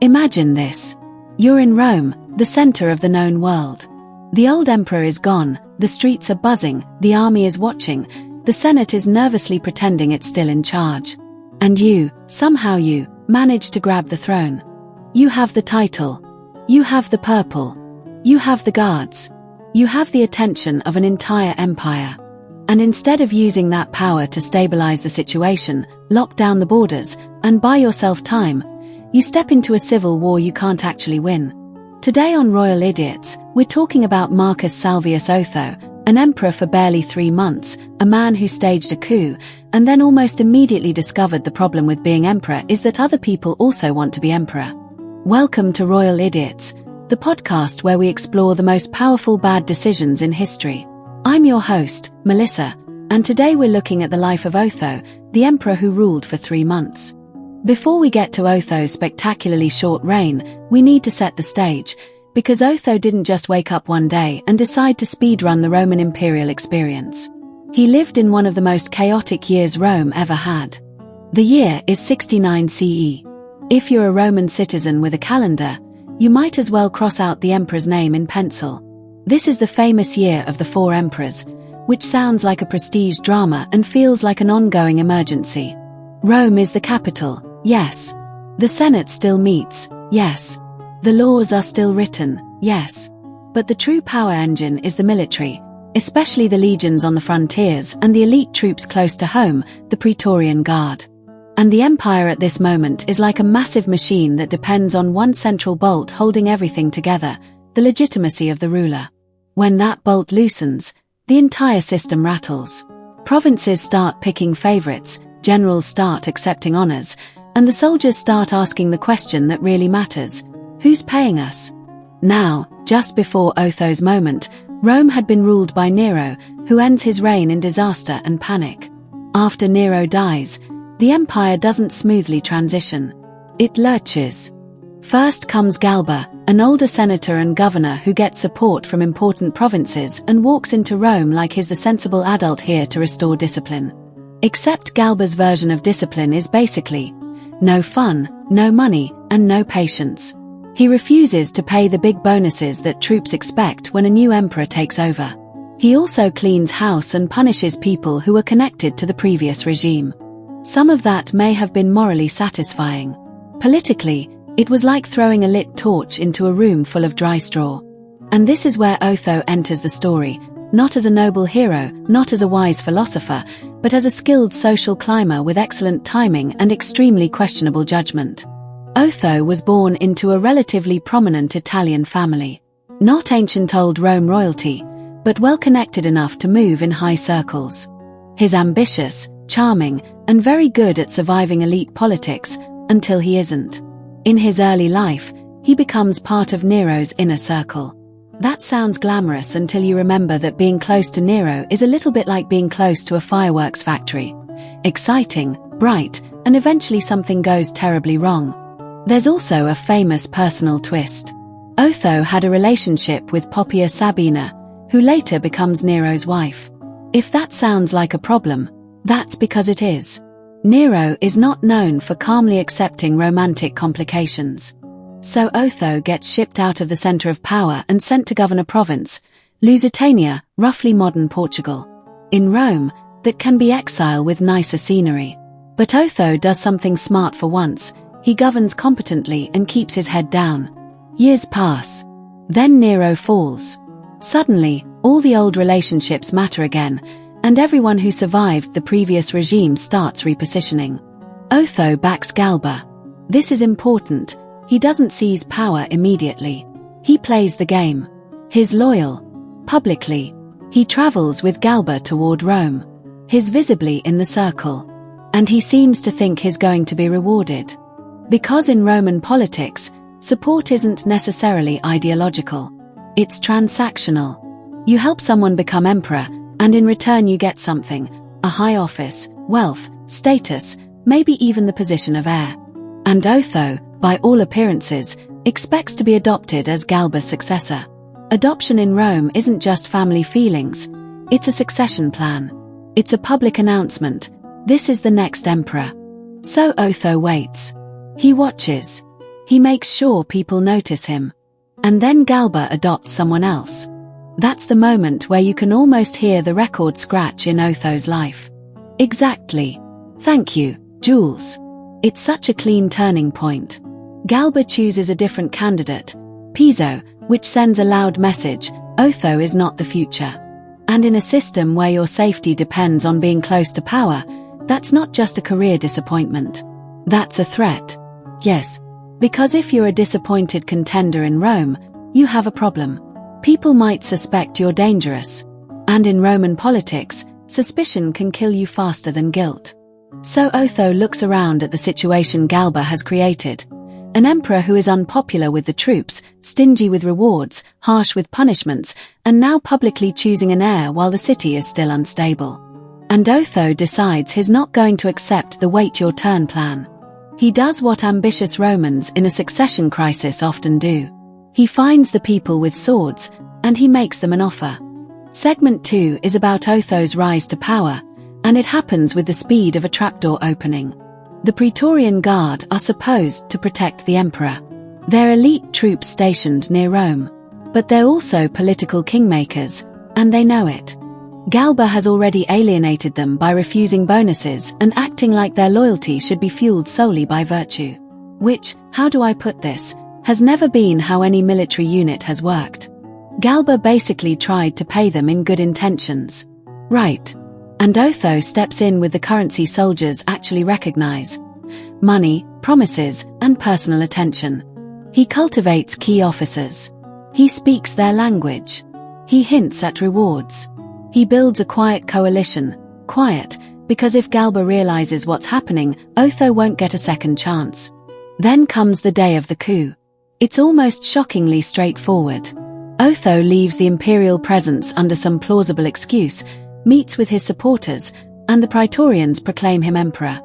Imagine this. You're in Rome, the center of the known world. The old emperor is gone, the streets are buzzing, the army is watching, the Senate is nervously pretending it's still in charge. And somehow you, manage to grab the throne. You have the title. You have the purple. You have the guards. You have the attention of an entire empire. And instead of using that power to stabilize the situation, lock down the borders, and buy yourself time, you step into a civil war you can't actually win. Today on Royal Idiots, we're talking about Marcus Salvius Otho, an emperor for barely 3 months, a man who staged a coup, and then almost immediately discovered the problem with being emperor is that other people also want to be emperor. Welcome to Royal Idiots, the podcast where we explore the most powerful bad decisions in history. I'm your host, Melissa, and today we're looking at the life of Otho, the emperor who ruled for 3 months. Before we get to Otho's spectacularly short reign, we need to set the stage, because Otho didn't just wake up one day and decide to speedrun the Roman imperial experience. He lived in one of the most chaotic years Rome ever had. The year is 69 CE. If you're a Roman citizen with a calendar, you might as well cross out the emperor's name in pencil. This is the famous year of the 4 emperors, which sounds like a prestige drama and feels like an ongoing emergency. Rome is the capital, yes. The Senate still meets, yes. The laws are still written, yes. But the true power engine is the military, especially the legions on the frontiers and the elite troops close to home, the Praetorian Guard. And the empire at this moment is like a massive machine that depends on one central bolt holding everything together, the legitimacy of the ruler. When that bolt loosens, the entire system rattles. Provinces start picking favorites, generals start accepting honors, and the soldiers start asking the question that really matters: who's paying us? Now, just before Otho's moment, Rome had been ruled by Nero, who ends his reign in disaster and panic. After Nero dies, the empire doesn't smoothly transition. It lurches. First comes Galba, an older senator and governor who gets support from important provinces and walks into Rome like he's the sensible adult here to restore discipline. Except Galba's version of discipline is basically no fun, no money, and no patience. He refuses to pay the big bonuses that troops expect when a new emperor takes over. He also cleans house and punishes people who were connected to the previous regime. Some of that may have been morally satisfying. Politically, it was like throwing a lit torch into a room full of dry straw. And this is where Otho enters the story, not as a noble hero, not as a wise philosopher, but as a skilled social climber with excellent timing and extremely questionable judgment. Otho was born into a relatively prominent Italian family. Not ancient old Rome royalty, but well connected enough to move in high circles. He's ambitious, charming, and very good at surviving elite politics, until he isn't. In his early life, he becomes part of Nero's inner circle. That sounds glamorous until you remember that being close to Nero is a little bit like being close to a fireworks factory. Exciting, bright, and eventually something goes terribly wrong. There's also a famous personal twist. Otho had a relationship with Poppaea Sabina, who later becomes Nero's wife. If that sounds like a problem, that's because it is. Nero is not known for calmly accepting romantic complications. So Otho gets shipped out of the center of power and sent to govern a province, Lusitania, roughly modern Portugal. In Rome, that can be exile with nicer scenery. But Otho does something smart for once. He governs competently and keeps his head down. Years pass. Then Nero falls. Suddenly, all the old relationships matter again, and everyone who survived the previous regime starts repositioning. Otho backs Galba. This is important. He doesn't seize power immediately. He plays the game. He's loyal. Publicly. He travels with Galba toward Rome. He's visibly in the circle. And he seems to think he's going to be rewarded. Because in Roman politics, support isn't necessarily ideological. It's transactional. You help someone become emperor, and in return you get something: a high office, wealth, status, maybe even the position of heir. And Otho, by all appearances, expects to be adopted as Galba's successor. Adoption in Rome isn't just family feelings, it's a succession plan. It's a public announcement: this is the next emperor. So Otho waits. He watches. He makes sure people notice him. And then Galba adopts someone else. That's the moment where you can almost hear the record scratch in Otho's life. Exactly. Thank you, Jules. It's such a clean turning point. Galba chooses a different candidate, Piso, which sends a loud message: Otho is not the future. And in a system where your safety depends on being close to power, that's not just a career disappointment. That's a threat. Yes. Because if you're a disappointed contender in Rome, you have a problem. People might suspect you're dangerous. And in Roman politics, suspicion can kill you faster than guilt. So Otho looks around at the situation Galba has created. An emperor who is unpopular with the troops, stingy with rewards, harsh with punishments, and now publicly choosing an heir while the city is still unstable. And Otho decides he's not going to accept the wait your turn plan. He does what ambitious Romans in a succession crisis often do. He finds the people with swords, and he makes them an offer. Segment 2 is about Otho's rise to power, and it happens with the speed of a trapdoor opening. The Praetorian Guard are supposed to protect the emperor. They're elite troops stationed near Rome. But they're also political kingmakers, and they know it. Galba has already alienated them by refusing bonuses and acting like their loyalty should be fueled solely by virtue. Which, how do I put this, has never been how any military unit has worked. Galba basically tried to pay them in good intentions. Right. And Otho steps in with the currency soldiers actually recognize: money, promises, and personal attention. He cultivates key officers. He speaks their language. He hints at rewards. He builds a quiet coalition. Quiet, because if Galba realizes what's happening, Otho won't get a second chance. Then comes the day of the coup. It's almost shockingly straightforward. Otho leaves the imperial presence under some plausible excuse, meets with his supporters, and the Praetorians proclaim him emperor.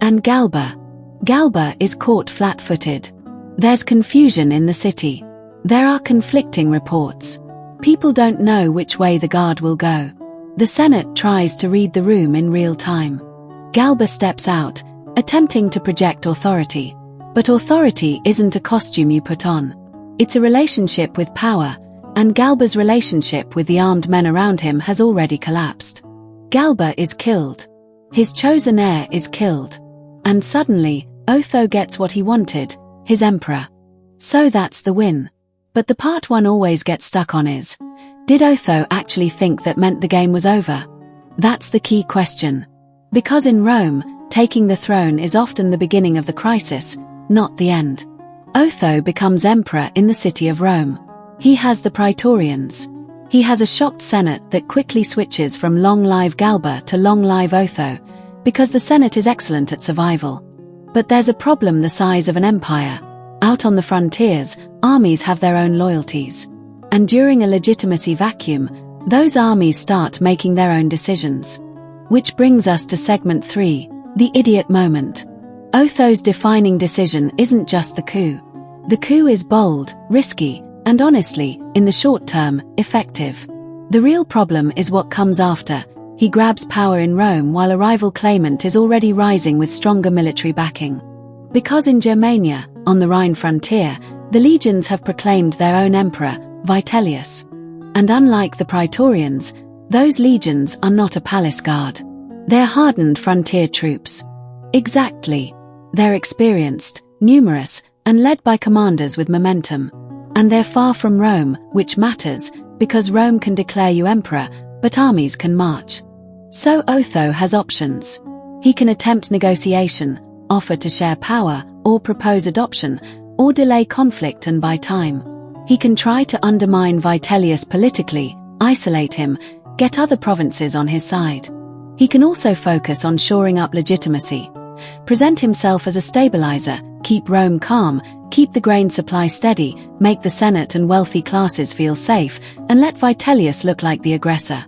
And Galba is caught flat-footed. There's confusion in the city. There are conflicting reports. People don't know which way the guard will go. The Senate tries to read the room in real time. Galba steps out, attempting to project authority. But authority isn't a costume you put on. It's a relationship with power, and Galba's relationship with the armed men around him has already collapsed. Galba is killed. His chosen heir is killed. And suddenly, Otho gets what he wanted, his emperor. So that's the win. But the part one always gets stuck on is, did Otho actually think that meant the game was over? That's the key question. Because in Rome, taking the throne is often the beginning of the crisis, not the end. Otho becomes emperor in the city of Rome. He has the Praetorians. He has a shocked Senate that quickly switches from long live Galba to long live Otho, because the Senate is excellent at survival. But there's a problem the size of an empire. Out on the frontiers, armies have their own loyalties. And during a legitimacy vacuum, those armies start making their own decisions. Which brings us to segment 3, the idiot moment. Otho's defining decision isn't just the coup. The coup is bold, risky, and honestly, in the short term, effective. The real problem is what comes after. He grabs power in Rome while a rival claimant is already rising with stronger military backing. Because in Germania, on the Rhine frontier, the legions have proclaimed their own emperor, Vitellius. And unlike the Praetorians, those legions are not a palace guard. They're hardened frontier troops. Exactly. They're experienced, numerous, and led by commanders with momentum. And they're far from Rome, which matters, because Rome can declare you emperor, but armies can march. So Otho has options. He can attempt negotiation, offer to share power, or propose adoption, or delay conflict and buy time. He can try to undermine Vitellius politically, isolate him, get other provinces on his side. He can also focus on shoring up legitimacy, present himself as a stabilizer, keep Rome calm, keep the grain supply steady, make the Senate and wealthy classes feel safe, and let Vitellius look like the aggressor.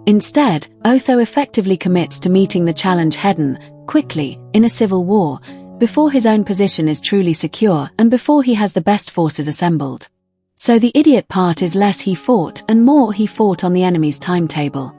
Instead, Otho effectively commits to meeting the challenge head-on, quickly, in a civil war, before his own position is truly secure and before he has the best forces assembled. So the idiot part is less he fought and more he fought on the enemy's timetable.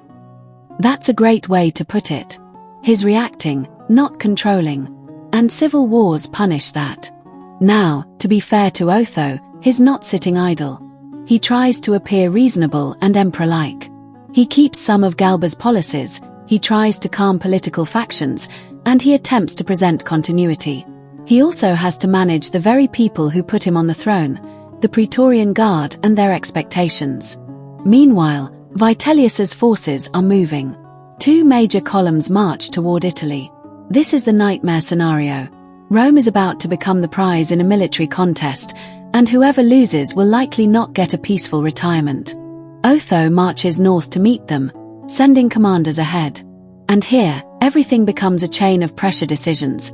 That's a great way to put it. He's reacting, not controlling. And civil wars punish that. Now, to be fair to Otho, he's not sitting idle. He tries to appear reasonable and emperor-like. He keeps some of Galba's policies, he tries to calm political factions, and he attempts to present continuity. He also has to manage the very people who put him on the throne, the Praetorian Guard and their expectations. Meanwhile, Vitellius's forces are moving. 2 major columns march toward Italy. This is the nightmare scenario. Rome is about to become the prize in a military contest, and whoever loses will likely not get a peaceful retirement. Otho marches north to meet them, sending commanders ahead. And here, everything becomes a chain of pressure decisions.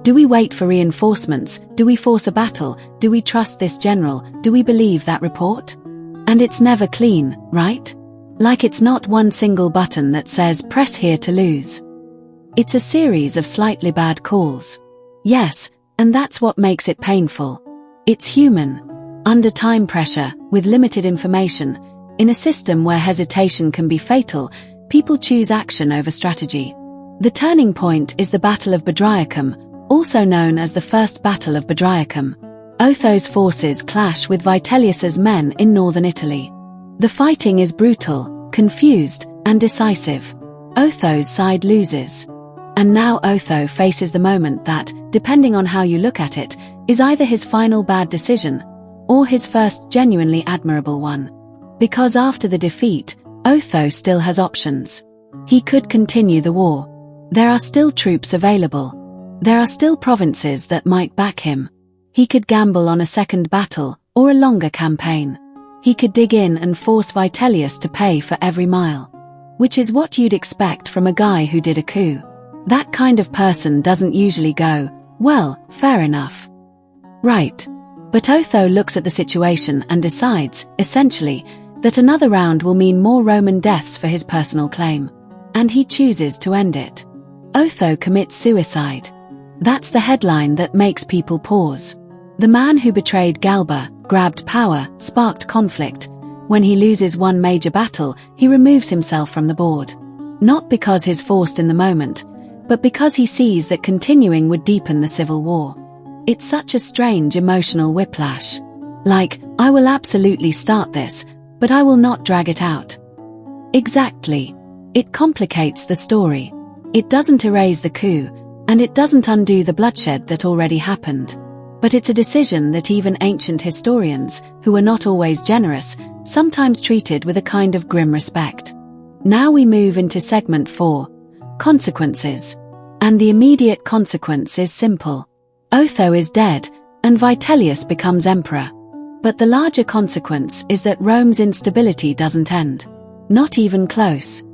Do we wait for reinforcements? Do we force a battle? Do we trust this general? Do we believe that report? And it's never clean, right? Like it's not one single button that says press here to lose. It's a series of slightly bad calls. Yes, and that's what makes it painful. It's human. Under time pressure, with limited information, in a system where hesitation can be fatal, people choose action over strategy. The turning point is the Battle of Bedriacum, also known as the First Battle of Bedriacum. Otho's forces clash with Vitellius's men in northern Italy. The fighting is brutal, confused, and decisive. Otho's side loses. And now Otho faces the moment that, depending on how you look at it, is either his final bad decision, or his first genuinely admirable one. Because after the defeat, Otho still has options. He could continue the war. There are still troops available. There are still provinces that might back him. He could gamble on a second battle, or a longer campaign. He could dig in and force Vitellius to pay for every mile. Which is what you'd expect from a guy who did a coup. That kind of person doesn't usually go, well, fair enough. Right. But Otho looks at the situation and decides, essentially, that another round will mean more Roman deaths for his personal claim. And he chooses to end it. Otho commits suicide. That's the headline that makes people pause. The man who betrayed Galba, grabbed power, sparked conflict. When he loses one major battle, he removes himself from the board. Not because he's forced in the moment, but because he sees that continuing would deepen the civil war. It's such a strange emotional whiplash. Like, I will absolutely start this, but I will not drag it out. Exactly. It complicates the story. It doesn't erase the coup, and it doesn't undo the bloodshed that already happened. But it's a decision that even ancient historians, who are not always generous, sometimes treated with a kind of grim respect. Now we move into segment 4. Consequences. And the immediate consequence is simple. Otho is dead, and Vitellius becomes emperor. But the larger consequence is that Rome's instability doesn't end. Not even close.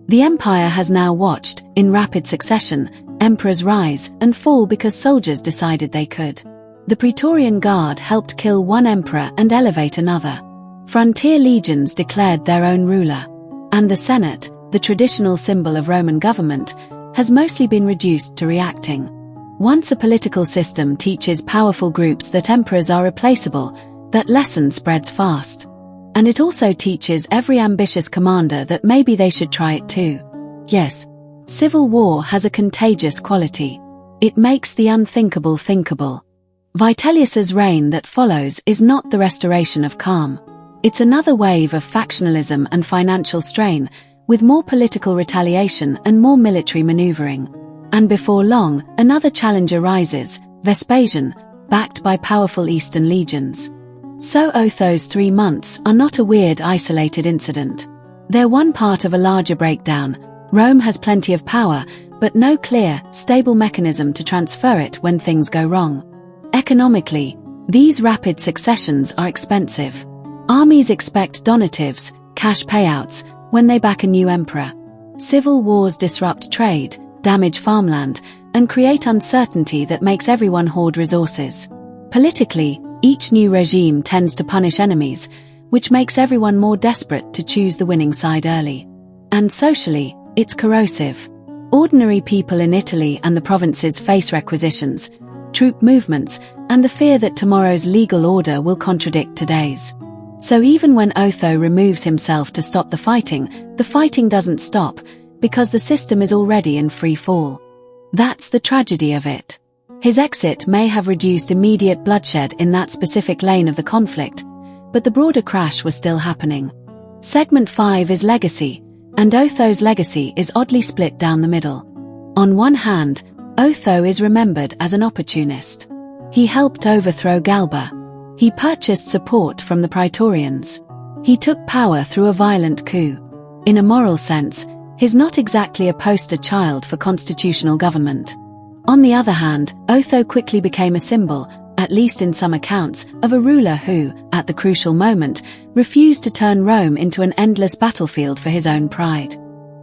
The empire has now watched, in rapid succession, emperors rise and fall because soldiers decided they could. The Praetorian Guard helped kill one emperor and elevate another. Frontier legions declared their own ruler. And the Senate, the traditional symbol of Roman government, has mostly been reduced to reacting. Once a political system teaches powerful groups that emperors are replaceable, that lesson spreads fast. And it also teaches every ambitious commander that maybe they should try it too. Yes, civil war has a contagious quality. It makes the unthinkable thinkable. Vitellius's reign that follows is not the restoration of calm. It's another wave of factionalism and financial strain, with more political retaliation and more military maneuvering. And before long, another challenger rises, Vespasian, backed by powerful Eastern legions. So Otho's 3 months are not a weird isolated incident. They're one part of a larger breakdown. Rome has plenty of power, but no clear, stable mechanism to transfer it when things go wrong. Economically, these rapid successions are expensive. Armies expect donatives, cash payouts, when they back a new emperor. Civil wars disrupt trade, damage farmland, and create uncertainty that makes everyone hoard resources. Politically, each new regime tends to punish enemies, which makes everyone more desperate to choose the winning side early. And socially, it's corrosive. Ordinary people in Italy and the provinces face requisitions, troop movements, and the fear that tomorrow's legal order will contradict today's. So even when Otho removes himself to stop the fighting doesn't stop, because the system is already in free fall. That's the tragedy of it. His exit may have reduced immediate bloodshed in that specific lane of the conflict, but the broader crash was still happening. Segment 5 is legacy, and Otho's legacy is oddly split down the middle. On one hand, Otho is remembered as an opportunist. He helped overthrow Galba. He purchased support from the Praetorians. He took power through a violent coup. In a moral sense, he's not exactly a poster child for constitutional government. On the other hand, Otho quickly became a symbol, at least in some accounts, of a ruler who, at the crucial moment, refused to turn Rome into an endless battlefield for his own pride.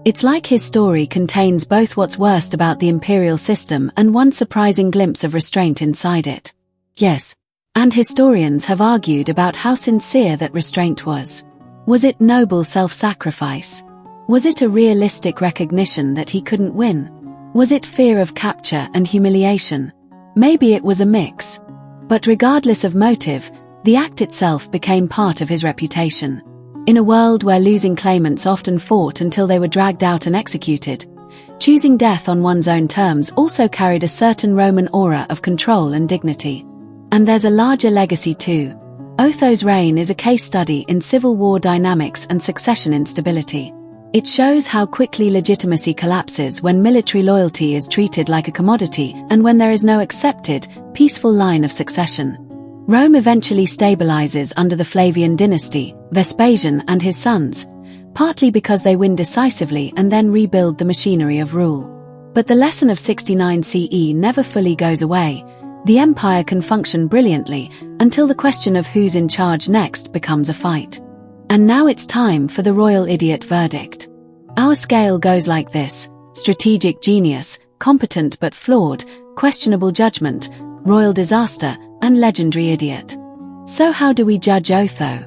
It's like his story contains both what's worst about the imperial system and one surprising glimpse of restraint inside it. Yes, and historians have argued about how sincere that restraint was. Was it noble self-sacrifice? Was it a realistic recognition that he couldn't win? Was it fear of capture and humiliation? Maybe it was a mix. But regardless of motive, the act itself became part of his reputation. In a world where losing claimants often fought until they were dragged out and executed, choosing death on one's own terms also carried a certain Roman aura of control and dignity. And there's a larger legacy too. Otho's reign is a case study in civil war dynamics and succession instability. It shows how quickly legitimacy collapses when military loyalty is treated like a commodity and when there is no accepted, peaceful line of succession. Rome eventually stabilizes under the Flavian dynasty, Vespasian and his sons, partly because they win decisively and then rebuild the machinery of rule. But the lesson of 69 CE never fully goes away. The empire can function brilliantly until the question of who's in charge next becomes a fight. And now it's time for the royal idiot verdict. Our scale goes like this: strategic genius, competent but flawed, questionable judgment, royal disaster, and legendary idiot. So how do we judge Otho?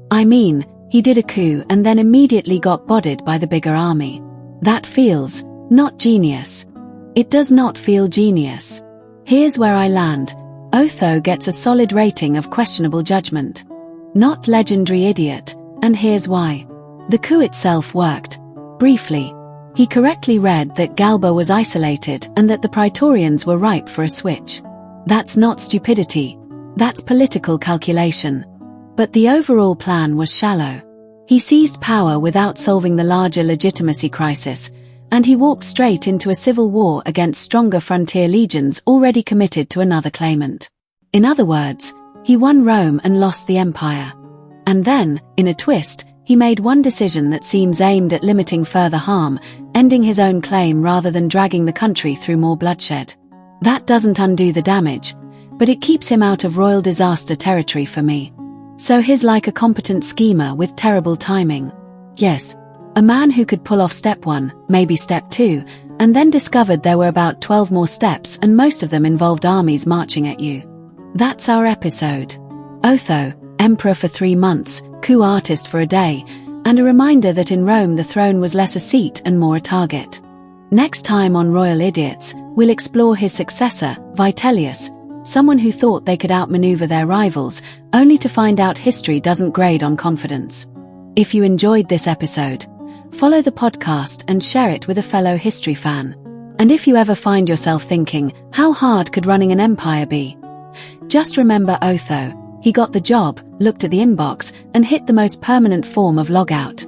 I mean, he did a coup and then immediately got bodied by the bigger army. That feels not genius. It does not feel genius. Here's where I land. Otho gets a solid rating of questionable judgment. Not legendary idiot, and here's why. The coup itself worked. Briefly. He correctly read that Galba was isolated and that the Praetorians were ripe for a switch. That's not stupidity. That's political calculation. But the overall plan was shallow. He seized power without solving the larger legitimacy crisis, and he walked straight into a civil war against stronger frontier legions already committed to another claimant. In other words, he won Rome and lost the empire. And then, in a twist, he made one decision that seems aimed at limiting further harm, ending his own claim rather than dragging the country through more bloodshed. That doesn't undo the damage, but it keeps him out of royal disaster territory for me. So he's like a competent schemer with terrible timing. Yes, a man who could pull off step 1, maybe step 2, and then discovered there were about 12 more steps and most of them involved armies marching at you. That's our episode. Otho, emperor for 3 months, coup artist for a day, and a reminder that in Rome the throne was less a seat and more a target. Next time on Royal Idiots, we'll explore his successor, Vitellius, someone who thought they could outmaneuver their rivals, only to find out history doesn't grade on confidence. If you enjoyed this episode, follow the podcast and share it with a fellow history fan. And if you ever find yourself thinking, how hard could running an empire be? Just remember Otho. He got the job, looked at the inbox, and hit the most permanent form of logout.